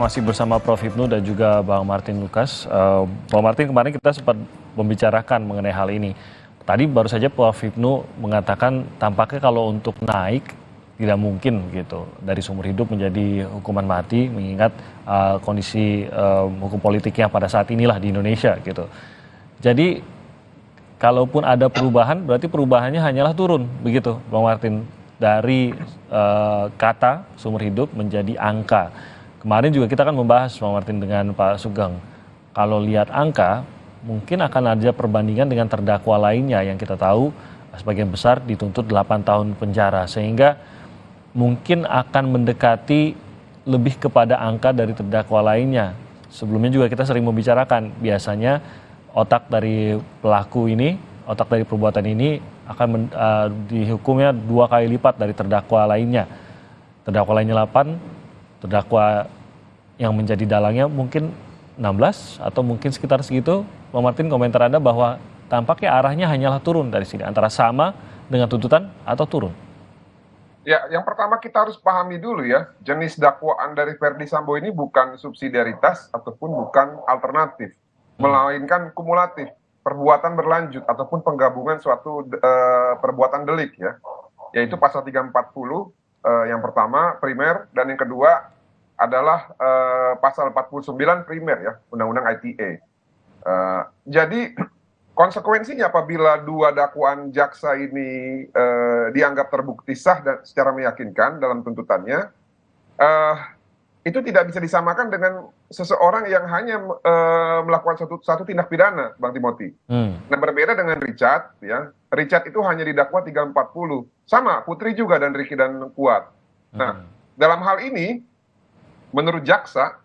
Masih bersama Prof. Hipnu dan juga Bang Martin Lukas. Bang Martin, kemarin kita sempat membicarakan mengenai hal ini. Tadi baru saja Prof. Hipnu mengatakan tampaknya kalau untuk naik tidak mungkin gitu dari seumur hidup menjadi hukuman mati, mengingat kondisi hukum politiknya pada saat inilah di Indonesia gitu. Jadi kalaupun ada perubahan, berarti perubahannya hanyalah turun begitu, Bang Martin, dari kata seumur hidup menjadi angka. Kemarin juga kita akan membahas, Bang Martin, dengan Pak Sugeng. Kalau lihat angka, mungkin akan ada perbandingan dengan terdakwa lainnya yang kita tahu sebagian besar dituntut 8 tahun penjara. Sehingga mungkin akan mendekati lebih kepada angka dari terdakwa lainnya. Sebelumnya juga kita sering membicarakan, biasanya otak dari pelaku ini, otak dari perbuatan ini akan dihukumnya 2 kali lipat dari terdakwa lainnya. Terdakwa lainnya 8, terdakwa yang menjadi dalangnya mungkin 16 atau mungkin sekitar segitu. Bang Martin, komentar Anda bahwa tampaknya arahnya hanyalah turun dari sini, antara sama dengan tuntutan atau turun. Ya, yang pertama kita harus pahami dulu ya, jenis dakwaan dari Verdi Sambo ini bukan subsidiaritas ataupun bukan alternatif, melainkan kumulatif, perbuatan berlanjut ataupun penggabungan suatu perbuatan delik ya, yaitu pasal 340 yang pertama primer, dan yang kedua adalah pasal 49 primer ya, Undang-Undang ITE. Jadi konsekuensinya apabila 2 dakwaan jaksa ini dianggap terbukti sah dan secara meyakinkan dalam tuntutannya, itu tidak bisa disamakan dengan seseorang yang hanya melakukan satu tindak pidana, Bang Timothy. Nah, berbeda dengan Richard ya. Richard itu hanya didakwa 340. Sama Putri juga, dan Ricky dan Kuat. Nah, dalam hal ini menurut jaksa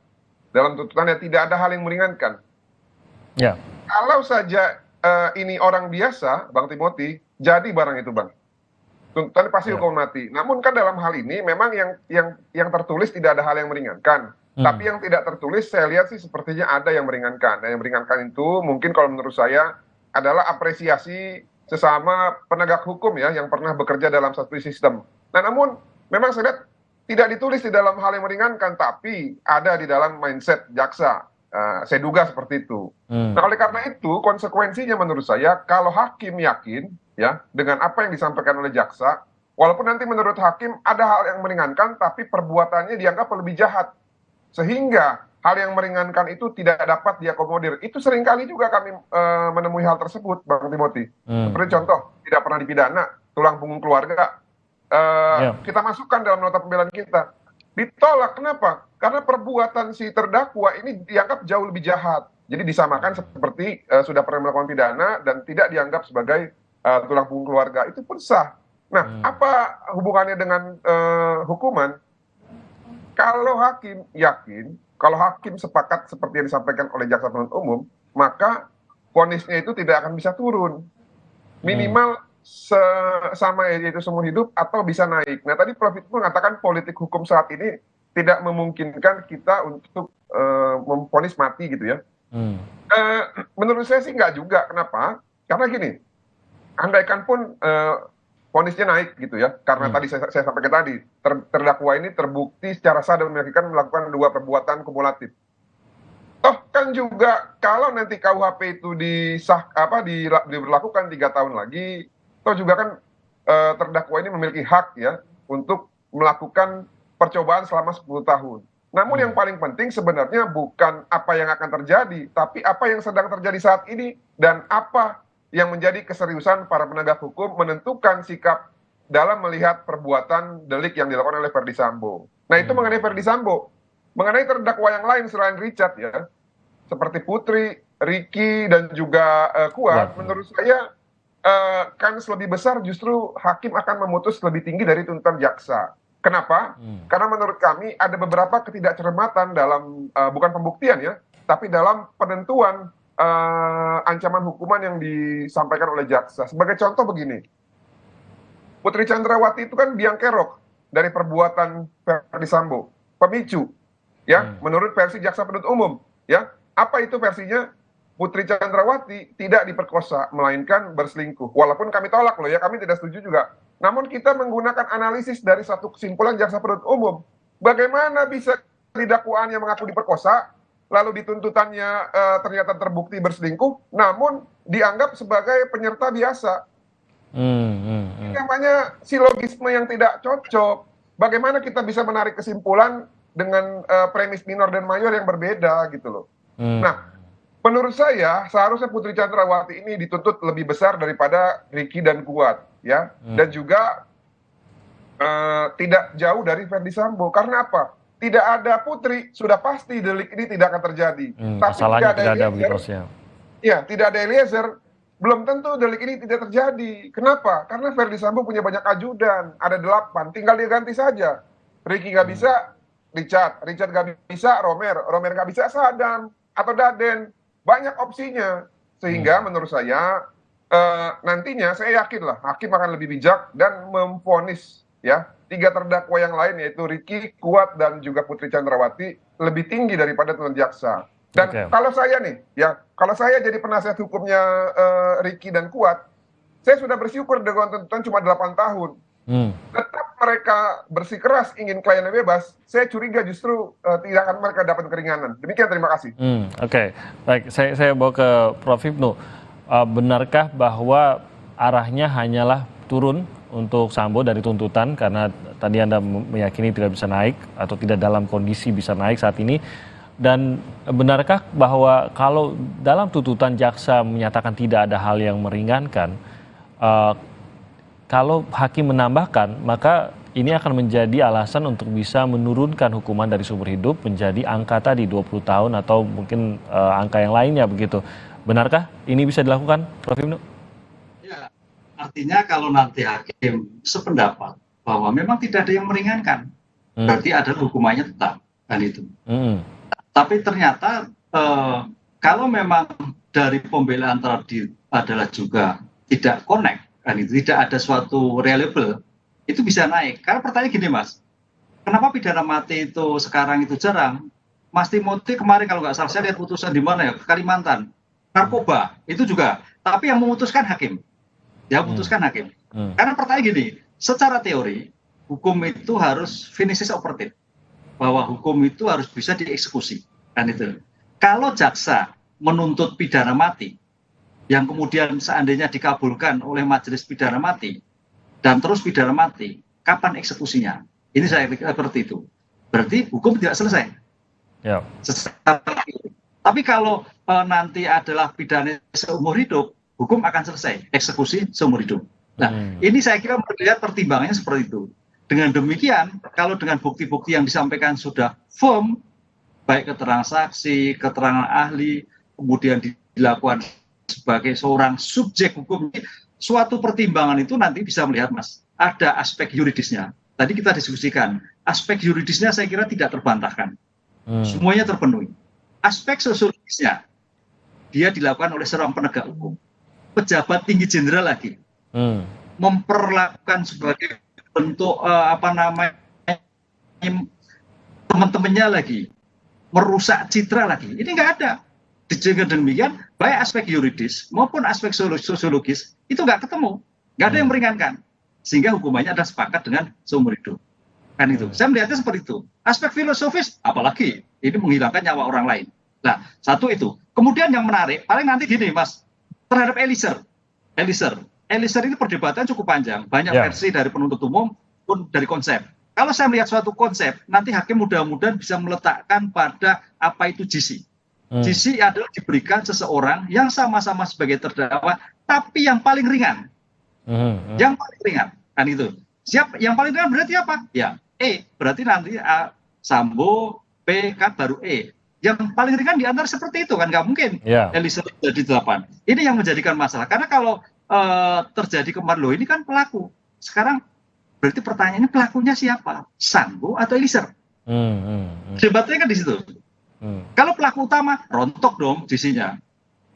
dalam tuntutannya tidak ada hal yang meringankan. Ya. Kalau saja ini orang biasa, Bang Timothy, jadi barang itu, Bang. Tuntutan pasti hukuman mati. Namun kan dalam hal ini memang yang tertulis tidak ada hal yang meringankan. Tapi yang tidak tertulis saya lihat sih sepertinya ada yang meringankan. Dan yang meringankan itu mungkin kalau menurut saya adalah apresiasi sesama penegak hukum ya yang pernah bekerja dalam satu sistem. Nah, namun memang saya lihat tidak ditulis di dalam hal yang meringankan, tapi ada di dalam mindset jaksa. Saya duga seperti itu. Nah, oleh karena itu konsekuensinya menurut saya kalau hakim yakin ya dengan apa yang disampaikan oleh jaksa, walaupun nanti menurut hakim ada hal yang meringankan, tapi perbuatannya dianggap lebih jahat, sehingga hal yang meringankan itu tidak dapat diakomodir. Itu seringkali juga kami menemui hal tersebut, Bang Timothy. Seperti contoh, tidak pernah dipidana, tulang punggung keluarga, kita masukkan dalam nota pembelaan kita. Ditolak, kenapa? Karena perbuatan si terdakwa ini dianggap jauh lebih jahat. Jadi disamakan seperti sudah pernah melakukan pidana dan tidak dianggap sebagai tulang punggung keluarga. Itu pun sah. Nah, apa hubungannya dengan hukuman? Kalau hakim yakin, kalau hakim sepakat seperti yang disampaikan oleh jaksa penuntut umum, maka vonisnya itu tidak akan bisa turun. Minimal sama yaitu seumur hidup atau bisa naik. Nah, tadi Prof. itu mengatakan politik hukum saat ini tidak memungkinkan kita untuk memvonis mati gitu ya. Menurut saya sih nggak juga. Kenapa? Karena gini, andaikan pun vonisnya naik gitu ya, karena tadi saya sampaikan tadi, terdakwa ini terbukti secara sah dan meyakinkan melakukan 2 perbuatan kumulatif. Toh kan juga kalau nanti KUHP itu diberlakukan 3 tahun lagi, toh juga kan terdakwa ini memiliki hak ya untuk melakukan percobaan selama 10 tahun. Namun yang paling penting sebenarnya bukan apa yang akan terjadi, tapi apa yang sedang terjadi saat ini dan apa yang menjadi keseriusan para penegak hukum menentukan sikap dalam melihat perbuatan delik yang dilakukan oleh Verdi Sambo. Nah, itu mengenai Verdi Sambo. Mengenai terdakwa yang lain selain Richard ya, seperti Putri, Ricky, dan juga Kuat, menurut saya kans lebih besar justru hakim akan memutus lebih tinggi dari tuntutan jaksa. Kenapa? Karena menurut kami ada beberapa ketidakcermatan dalam bukan pembuktian ya, tapi dalam penentuan ancaman hukuman yang disampaikan oleh jaksa. Sebagai contoh begini, Putri Chandrawati itu kan biang kerok dari perbuatan Verdi Sambo, pemicu, ya, menurut versi jaksa penuntut umum, ya. Apa itu versinya? Putri Chandrawati tidak diperkosa, melainkan berselingkuh. Walaupun kami tolak loh ya, kami tidak setuju juga. Namun kita menggunakan analisis dari satu kesimpulan jaksa penuntut umum. Bagaimana bisa di dakwaannya mengaku diperkosa, lalu dituntutannya ternyata terbukti berselingkuh, namun dianggap sebagai penyerta biasa. Ini namanya silogisme yang tidak cocok. Bagaimana kita bisa menarik kesimpulan dengan premis minor dan mayor yang berbeda gitu loh. Nah, menurut saya seharusnya Putri Chandrawati ini dituntut lebih besar daripada Ricky dan Kuat, ya, dan juga tidak jauh dari Ferdi Sambo. Karena apa? Tidak ada Putri, sudah pasti delik ini tidak akan terjadi. Tapi Masalahnya tidak ada begitu Eliezer, ya. ya, tidak ada Eliezer, belum tentu delik ini tidak terjadi. Kenapa? Karena Ferdi Sambo punya banyak ajudan, ada 8, tinggal dia ganti saja. Ricky nggak bisa, Richard nggak bisa, Romer nggak bisa, Sadam atau Daden. Banyak opsinya. Sehingga menurut saya nantinya saya yakin lah hakim akan lebih bijak dan memvonis ya 3 terdakwa yang lain yaitu Ricky, Kuat dan juga Putri Chandrawati lebih tinggi daripada tuntutan jaksa. Dan kalau saya nih, ya kalau saya jadi penasihat hukumnya Ricky dan Kuat, saya sudah bersyukur dengan tuntutan cuma 8 tahun. Tetap mereka bersikeras ingin kliennya bebas, saya curiga justru tidak akan mereka dapat keringanan. Demikian, terima kasih. Oke. Baik, saya bawa ke Prof. Hipnu. Benarkah bahwa arahnya hanyalah turun untuk Sambo dari tuntutan karena tadi Anda meyakini tidak bisa naik atau tidak dalam kondisi bisa naik saat ini? Dan benarkah bahwa kalau dalam tuntutan jaksa menyatakan tidak ada hal yang meringankan, kalau hakim menambahkan, maka ini akan menjadi alasan untuk bisa menurunkan hukuman dari seumur hidup menjadi angka tadi 20 tahun atau mungkin angka yang lainnya begitu. Benarkah ini bisa dilakukan, Prof. Hipnu? Ya, artinya kalau nanti hakim sependapat bahwa memang tidak ada yang meringankan, berarti ada hukumannya tetap, kan itu. Tapi ternyata kalau memang dari pembelaan tadi adalah juga tidak connect, kan itu tidak ada suatu reliable, itu bisa naik. Karena pertanyaan gini Mas, kenapa pidana mati itu sekarang itu jarang? Mas Timothy kemarin kalau nggak salah saya lihat putusan di mana ya, Kalimantan, narkoba itu juga, tapi yang memutuskan hakim, ya memutuskan hakim. Karena pertanyaan gini, secara teori hukum itu harus finishes operative, bahwa hukum itu harus bisa dieksekusi, kan itu. Kalau jaksa menuntut pidana mati, yang kemudian seandainya dikabulkan oleh majelis pidana mati, dan terus pidana mati, kapan eksekusinya? Ini saya pikir seperti itu. Berarti hukum tidak selesai. Ya. Tapi kalau nanti adalah pidana seumur hidup, hukum akan selesai, eksekusi seumur hidup. Nah, ini saya kira melihat pertimbangannya seperti itu. Dengan demikian, kalau dengan bukti-bukti yang disampaikan sudah firm, baik keterangan saksi, keterangan ahli, kemudian dilakukan sebagai seorang subjek hukum, suatu pertimbangan itu nanti bisa melihat Mas, ada aspek yuridisnya. Tadi kita diskusikan, aspek yuridisnya saya kira tidak terbantahkan. Semuanya terpenuhi. Aspek sosiologisnya, dia dilakukan oleh seorang penegak hukum. Pejabat tinggi jenderal lagi. Memperlakukan sebagai bentuk teman-temannya lagi. Merusak citra lagi. Ini nggak ada. Dengan demikian, baik aspek yuridis maupun aspek sosiologis, itu nggak ketemu. Nggak ada yang meringankan. Sehingga hukumannya ada sepakat dengan seumur hidup. Kan itu. Saya melihatnya seperti itu. Aspek filosofis, apalagi ini menghilangkan nyawa orang lain. Nah, satu itu. Kemudian yang menarik, paling nanti gini Mas, terhadap Eliezer ini perdebatan cukup panjang. Banyak versi dari penuntut umum pun dari konsep. Kalau saya melihat suatu konsep, nanti hakim mudah-mudahan bisa meletakkan pada apa itu GC. GC adalah diberikan seseorang yang sama-sama sebagai terdakwa, tapi yang paling ringan. Yang paling ringan, kan itu. Yang paling ringan berarti apa? Ya, E. Berarti nanti Sambo, P kan baru E. Yang paling ringan di antara seperti itu kan nggak mungkin. Eliezer jadi 8. Ini yang menjadikan masalah. Karena kalau terjadi kemarin loh, ini kan pelaku. Sekarang berarti pertanyaannya pelakunya siapa? Sambo atau Eliezer? Debatnya kan di situ. Kalau pelaku utama, rontok dong GC-nya.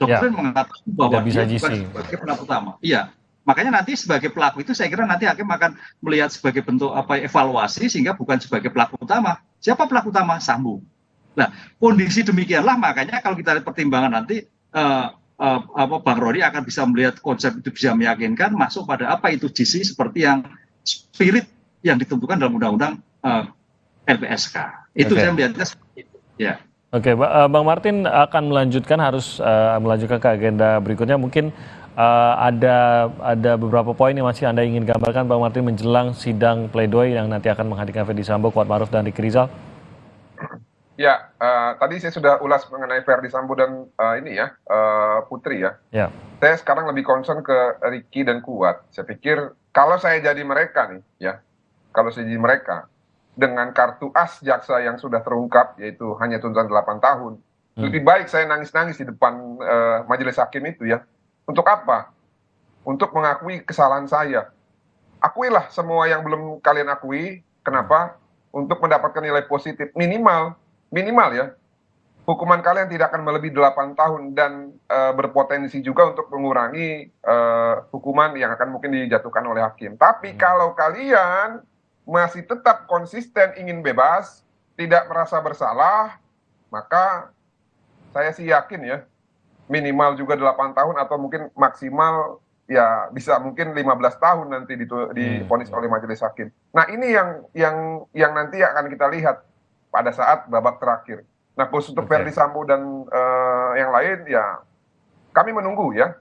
Doktrin mengatakan bahwa dia bukan sebagai pelaku utama. Iya. Makanya nanti sebagai pelaku itu saya kira nanti hakim akan melihat sebagai bentuk evaluasi sehingga bukan sebagai pelaku utama. Siapa pelaku utama? Sambo. Nah, kondisi demikianlah makanya kalau kita lihat pertimbangan nanti Bang Rory akan bisa melihat konsep itu bisa meyakinkan masuk pada apa itu GC seperti yang spirit yang ditentukan dalam undang-undang LPSK. Itu saya melihatnya seperti itu. Ya. Oke, Bang Martin akan harus melanjutkan ke agenda berikutnya. Mungkin ada beberapa poin yang masih Anda ingin gambarkan, Bang Martin, menjelang sidang pledoi yang nanti akan menghadirkan Ferdy Sambo, Kuatmaruf, dan Ricky Rizal. Ya, tadi saya sudah ulas mengenai Ferdy Sambo dan Putri ya. Saya sekarang lebih concern ke Ricky dan Kuat. Saya pikir kalau saya jadi mereka nih, ya, kalau saya jadi mereka dengan kartu as jaksa yang sudah terungkap, yaitu hanya tuntutan 8 tahun, lebih baik saya nangis-nangis di depan majelis hakim itu ya. Untuk apa? Untuk mengakui kesalahan saya. Akuilah semua yang belum kalian akui. Kenapa? Untuk mendapatkan nilai positif minimal ya. Hukuman kalian tidak akan melebihi 8 tahun dan berpotensi juga untuk mengurangi hukuman yang akan mungkin dijatuhkan oleh hakim. Tapi kalau kalian masih tetap konsisten ingin bebas, tidak merasa bersalah, maka saya sih yakin ya, minimal juga 8 tahun atau mungkin maksimal ya bisa mungkin 15 tahun nanti divonis oleh majelis hakim. Nah, ini yang nanti akan kita lihat pada saat babak terakhir. Nah, khusus untuk Ferdy Sambo dan yang lain ya kami menunggu ya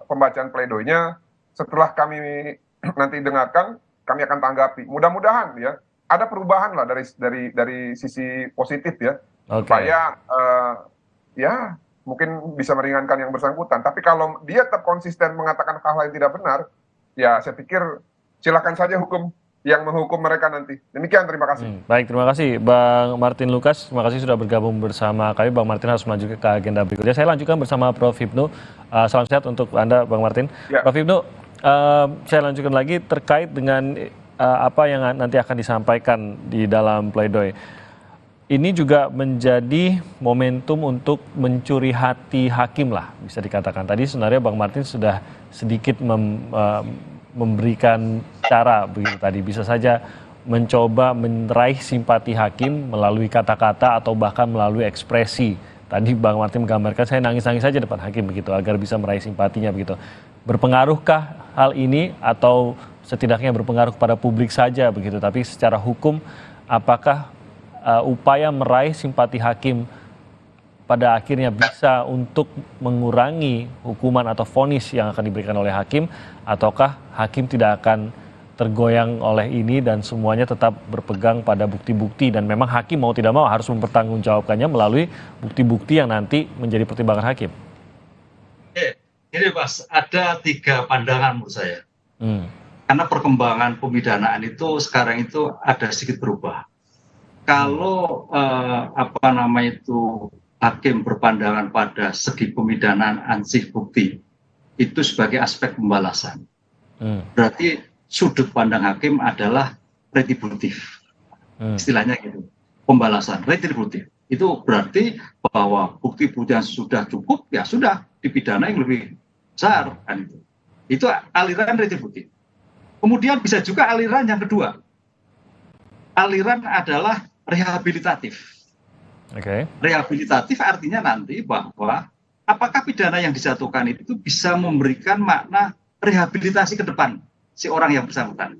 pembacaan pledoinya. Setelah kami nanti dengarkan, kami akan tanggapi. Mudah-mudahan ya ada perubahan lah dari sisi positif ya, supaya ya mungkin bisa meringankan yang bersangkutan. Tapi kalau dia tetap konsisten mengatakan hal-hal yang tidak benar, ya saya pikir silakan saja hukum yang menghukum mereka nanti. Demikian, terima kasih. Baik, terima kasih Bang Martin Lukas. Terima kasih sudah bergabung bersama kami. Bang Martin harus melanjutkan ke agenda berikutnya. Saya lanjutkan bersama Prof. Hipnu. Salam sehat untuk Anda, Bang Martin. Ya. Prof. Hipnu, saya lanjutkan lagi terkait dengan apa yang nanti akan disampaikan di dalam pledoi. Ini juga menjadi momentum untuk mencuri hati hakim lah, bisa dikatakan. Tadi sebenarnya Bang Martin sudah sedikit memberikan cara begitu tadi. Bisa saja mencoba meraih simpati hakim melalui kata-kata atau bahkan melalui ekspresi. Tadi Bang Martin menggambarkan saya nangis-nangis saja depan hakim begitu agar bisa meraih simpatinya begitu. Berpengaruhkah hal ini atau setidaknya berpengaruh kepada publik saja begitu, tapi secara hukum apakah upaya meraih simpati hakim pada akhirnya bisa untuk mengurangi hukuman atau vonis yang akan diberikan oleh hakim, ataukah hakim tidak akan tergoyang oleh ini dan semuanya tetap berpegang pada bukti-bukti dan memang hakim mau tidak mau harus mempertanggungjawabkannya melalui bukti-bukti yang nanti menjadi pertimbangan hakim? Ini Mas, ada 3 pandangan menurut saya. Karena perkembangan pemidanaan itu sekarang itu ada sedikit berubah. Kalau hakim berpandangan pada segi pemidanaan ansih bukti itu sebagai aspek pembalasan. Berarti sudut pandang hakim adalah retributif. Istilahnya gitu. Pembalasan, retributif. Itu berarti bahwa bukti-bukti yang sudah cukup ya sudah dipidana yang lebih besar kan itu. Itu aliran retributif. Kemudian bisa juga aliran yang kedua. Aliran adalah rehabilitatif. Rehabilitatif artinya nanti bahwa apakah pidana yang dijatuhkan itu bisa memberikan makna rehabilitasi ke depan si orang yang bersangkutan.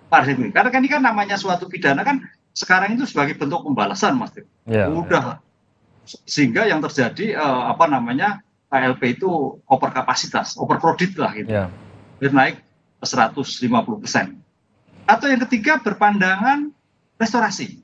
Karena kan ini kan namanya suatu pidana kan sekarang itu sebagai bentuk pembalasan, Mas. Udah sehingga yang terjadi KLP itu over kapasitas, over kredit lah gitu. Naik 150%. Atau yang ketiga berpandangan restorasi,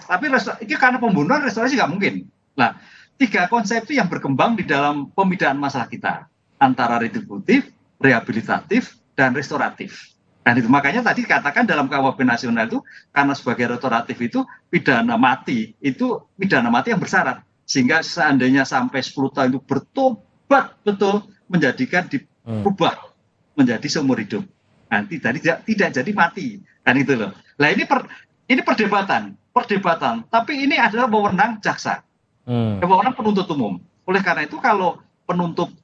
tapi ini karena pembunuhan restorasi nggak mungkin. Nah, 3 konsep itu yang berkembang di dalam pemidanaan masalah kita antara retributif, rehabilitatif, dan restoratif. Dan itu makanya tadi katakan dalam KUHP nasional itu karena sebagai restoratif itu pidana mati yang bersyarat sehingga seandainya sampai 10 tahun itu bertobat betul menjadikan diubah menjadi seumur hidup. Nanti tadi tidak jadi mati kan itu loh. Nah ini perdebatan, tapi ini adalah wewenang jaksa, wewenang penuntut umum. Oleh karena itu kalau penuntut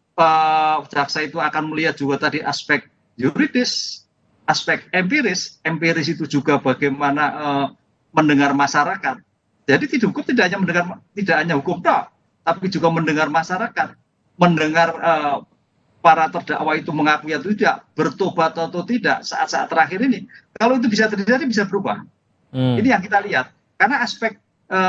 jaksa itu akan melihat juga tadi aspek yuridis, aspek empiris itu juga bagaimana mendengar masyarakat. Jadi hukum tidak hanya hukum tapi juga mendengar masyarakat, mendengar para terdakwa itu mengakui atau tidak, bertobat atau tidak saat-saat terakhir ini. Kalau itu bisa terjadi bisa berubah. Ini yang kita lihat. Karena aspek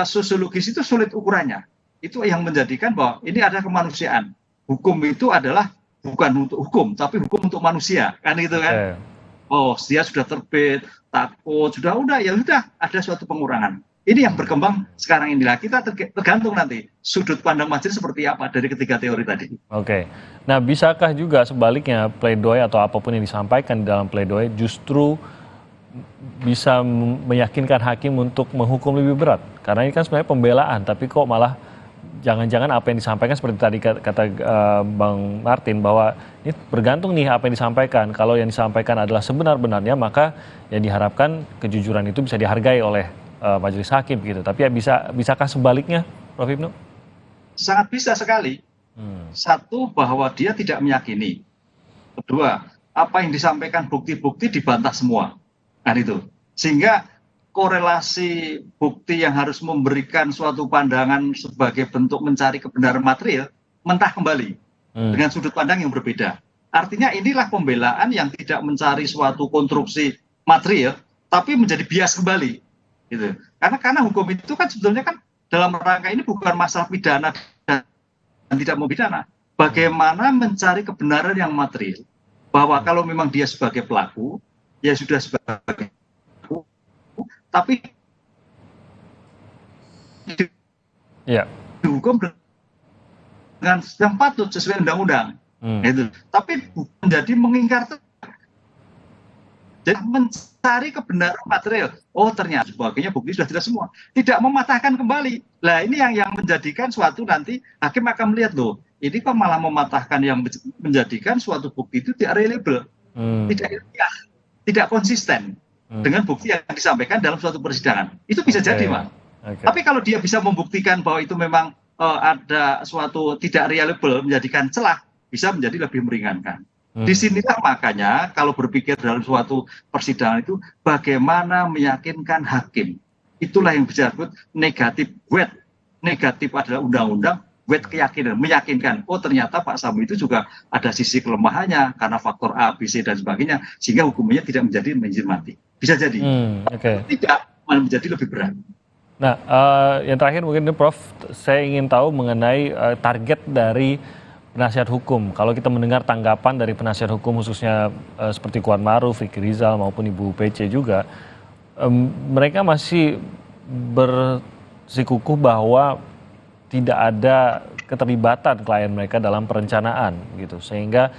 sosiologis itu sulit ukurannya. Itu yang menjadikan bahwa ini ada kemanusiaan. Hukum itu adalah bukan untuk hukum, tapi hukum untuk manusia, kan gitu kan? Oh, dia sudah terbit, takut, udah ya sudah ada suatu pengurangan. Ini yang berkembang sekarang inilah. Kita tergantung nanti sudut pandang majelis seperti apa dari ketiga teori tadi. Oke. Nah, bisakah juga sebaliknya pledoi atau apapun yang disampaikan di dalam pledoi justru bisa meyakinkan hakim untuk menghukum lebih berat? Karena ini kan sebenarnya pembelaan, tapi kok malah jangan-jangan apa yang disampaikan seperti tadi kata Bang Martin bahwa ini bergantung nih apa yang disampaikan. Kalau yang disampaikan adalah sebenar-benarnya, maka yang diharapkan kejujuran itu bisa dihargai oleh majelis hakim gitu. Tapi ya bisakah sebaliknya, Prof. Hipnu? Sangat bisa sekali. Satu, bahwa dia tidak meyakini. Kedua, apa yang disampaikan bukti-bukti dibantah semua. Kan itu. Sehingga korelasi bukti yang harus memberikan suatu pandangan sebagai bentuk mencari kebenaran material mentah kembali dengan sudut pandang yang berbeda. Artinya inilah pembelaan yang tidak mencari suatu konstruksi material, tapi menjadi bias kembali. Gitu. Karena hukum itu kan sebetulnya kan dalam rangka ini bukan masalah pidana dan tidak mau pidana. Bagaimana mencari kebenaran yang material, bahwa kalau memang dia sebagai pelaku, ya sudah sebagai pelaku, tapi dihukum dengan yang patut sesuai undang-undang. Gitu. Tapi menjadi mengingkar, jadi mencari kebenaran material. Oh, ternyata sebagainya bukti sudah jelas semua. Tidak mematahkan kembali. Lah ini yang menjadikan suatu nanti hakim akan melihat, loh, ini kok malah mematahkan yang menjadikan suatu bukti itu tidak reliable, tidak konsisten dengan bukti yang disampaikan dalam suatu persidangan. Itu bisa jadi, Mas. Tapi kalau dia bisa membuktikan bahwa itu memang ada suatu tidak reliable, menjadikan celah, bisa menjadi lebih meringankan. Disinilah makanya kalau berpikir dalam suatu persidangan itu bagaimana meyakinkan hakim. Itulah yang disebut negatif weight. Negatif adalah undang-undang, weight keyakinan, meyakinkan. Oh, ternyata Pak Sambo itu juga ada sisi kelemahannya karena faktor A, B, C dan sebagainya, sehingga hukumannya tidak menjadi menjadi mati. Bisa jadi. Tidak, malah menjadi lebih berat. Nah, yang terakhir mungkin Prof, saya ingin tahu mengenai target dari penasihat hukum. Kalau kita mendengar tanggapan dari penasihat hukum khususnya seperti Kuat Maruf, Ricky Rizal maupun Ibu PC juga, mereka masih bersikukuh bahwa tidak ada keterlibatan klien mereka dalam perencanaan gitu. Sehingga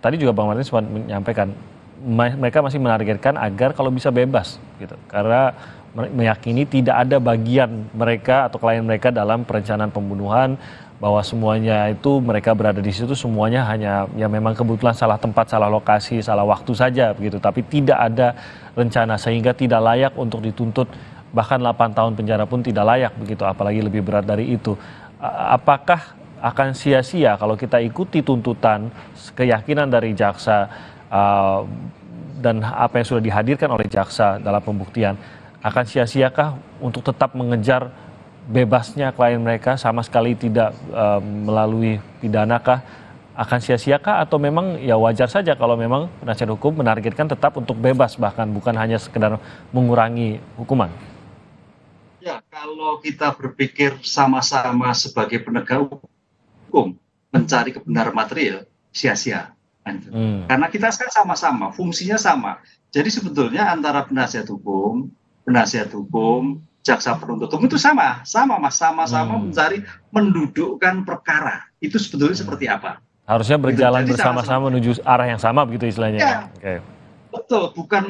tadi juga Bang Martin sempat menyampaikan mereka masih menargetkan agar kalau bisa bebas gitu. Karena meyakini tidak ada bagian mereka atau klien mereka dalam perencanaan pembunuhan, bahwa semuanya itu mereka berada di situ semuanya hanya ya memang kebetulan salah tempat, salah lokasi, salah waktu saja begitu, tapi tidak ada rencana sehingga tidak layak untuk dituntut, bahkan 8 tahun penjara pun tidak layak begitu, apalagi lebih berat dari itu. Apakah akan sia-sia kalau kita ikuti tuntutan, keyakinan dari jaksa dan apa yang sudah dihadirkan oleh jaksa dalam pembuktian, akan sia-siakah untuk tetap mengejar bebasnya klien mereka, sama sekali tidak melalui pidanakah, akan sia-siakah atau memang ya wajar saja kalau memang penasihat hukum menargetkan tetap untuk bebas, bahkan bukan hanya sekedar mengurangi hukuman? Ya, kalau kita berpikir sama-sama sebagai penegak hukum mencari kebenaran material, sia-sia. Karena kita kan sama-sama, fungsinya sama. Jadi sebetulnya antara penasihat hukum, jaksa penuntut umum itu sama-sama mencari mendudukkan perkara. Itu sebetulnya seperti apa? Harusnya berjalan bersama-sama menuju arah yang sama begitu istilahnya. Ya, betul, bukan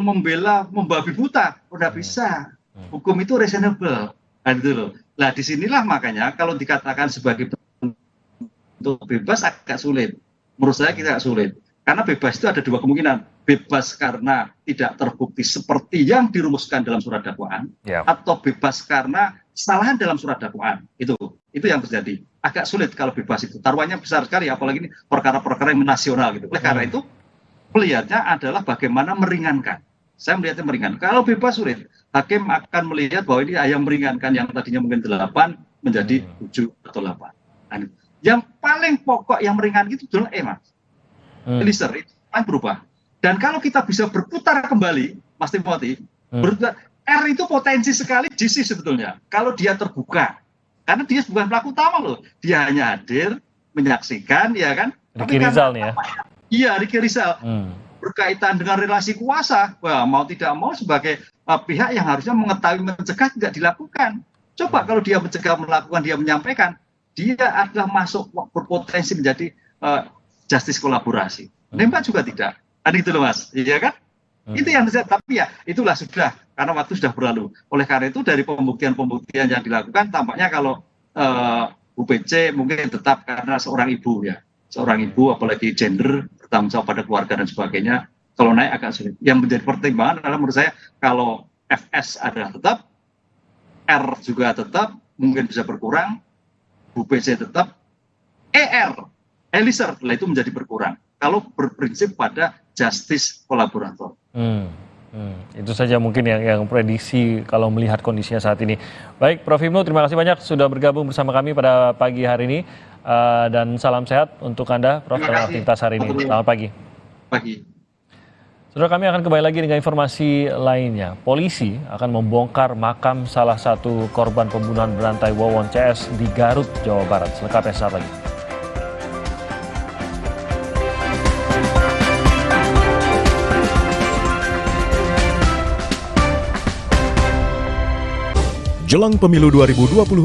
membabi buta. Udah bisa. Hukum itu reasonable. Nah, gitu loh. Nah, disinilah makanya kalau dikatakan sebagai bentuk bebas agak sulit. Menurut saya kita agak sulit. Karena bebas itu ada dua kemungkinan. Bebas karena tidak terbukti seperti yang dirumuskan dalam surat dakwaan, atau bebas karena kesalahan dalam surat dakwaan. Itu yang terjadi. Agak sulit kalau bebas itu. Taruhannya besar sekali, apalagi ini perkara-perkara yang nasional gitu. Oleh karena itu, melihatnya adalah bagaimana meringankan. Saya melihatnya meringankan. Kalau bebas sulit, hakim akan melihat bahwa ini yang meringankan yang tadinya mungkin 8 menjadi 7 atau 8. Nah, yang paling pokok yang meringankan itu adalah Mas. Eliezer itu berubah. Dan kalau kita bisa berputar kembali, Mas Timothy, R itu potensi sekali JC sebetulnya kalau dia terbuka, karena dia bukan pelaku utama loh, dia hanya hadir menyaksikan, ya kan? Ricky Rizal nih ya? Iya, Ricky Rizal berkaitan dengan relasi kuasa, wah, mau tidak mau sebagai pihak yang harusnya mengetahui mencegah tidak dilakukan. Coba kalau dia mencegah melakukan, dia menyampaikan, dia adalah masuk berpotensi menjadi justice kolaborasi. Nembak juga tidak, kan itu loh Mas, iya kan? Itu yang terjadi, tapi ya itulah sudah, karena waktu sudah berlalu. Oleh karena itu dari pembuktian-pembuktian yang dilakukan, tampaknya kalau Bu PC mungkin tetap karena seorang ibu ya, seorang ibu apalagi gender, bertanggung jawab pada keluarga dan sebagainya, kalau naik agak sulit. Yang menjadi pertimbangan adalah menurut saya kalau FS adalah tetap, R juga tetap, mungkin bisa berkurang, Bu PC tetap, Eliezer itu menjadi berkurang. Kalau berprinsip pada justice kolaborator. Itu saja mungkin yang prediksi kalau melihat kondisinya saat ini. Baik, Prof. Hipnu, terima kasih banyak sudah bergabung bersama kami pada pagi hari ini. Dan salam sehat untuk Anda, Prof. dalam aktivitas hari ini. Selamat pagi. Saudara, kami akan kembali lagi dengan informasi lainnya. Polisi akan membongkar makam salah satu korban pembunuhan berantai Wawon CS di Garut, Jawa Barat. Selengkapnya saat lagi. Jelang pemilu 2024